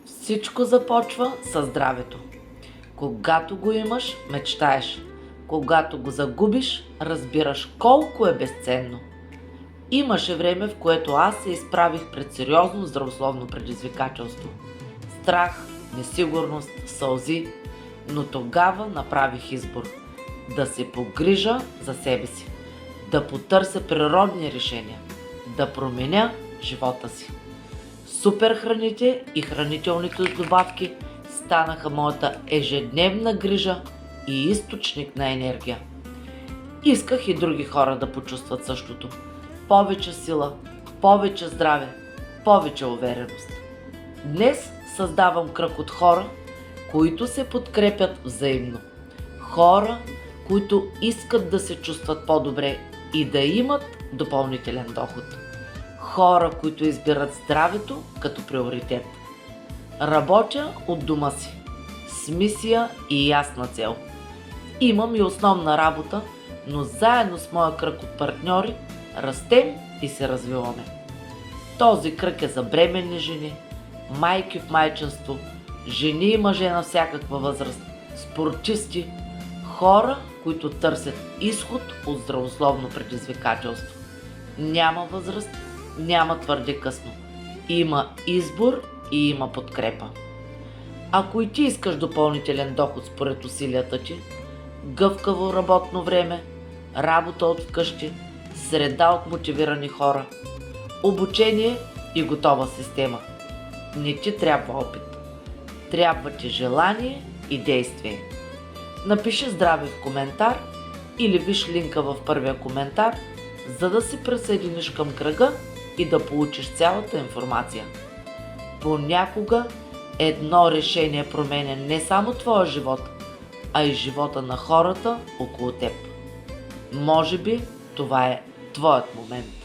Всичко започва със здравето. Когато го имаш, мечтаеш. Когато го загубиш, разбираш колко е безценно. Имаше време, в което аз се изправих пред сериозно здравословно предизвикателство. Страх, несигурност, сълзи, но тогава направих избор. Да се погрижа за себе си. Да потърся природни решения. Да променя живота си. Суперхраните и хранителните добавки станаха моята ежедневна грижа и източник на енергия. Исках и други хора да почувстват същото. Повече сила, повече здраве, повече увереност. Днес създавам кръг от хора, които се подкрепят взаимно. Хора, които искат да се чувстват по-добре и да имат допълнителен доход. Хора, които избират здравето като приоритет. Работя от дома си, с мисия и ясна цел. Имам и основна работа, но заедно с моя кръг от партньори растем и се развиваме. Този кръг е за бременни жени, майки в майчинство, жени и мъже на всякаква възраст, спортисти, хора, които търсят изход от здравословно предизвикателство. Няма възраст, няма твърде късно. Има избор и има подкрепа. Ако и ти искаш допълнителен доход според усилията ти, гъвкаво работно време, работа от вкъщи, среда от мотивирани хора, обучение и готова система. Не ти трябва опит. Трябва ти желание и действие. Напиши здраве в коментар или виж линка в първия коментар, за да се присъединиш към кръга и да получиш цялата информация. Понякога едно решение променя не само твоя живот, а и живота на хората около теб. Може би това е твоят момент.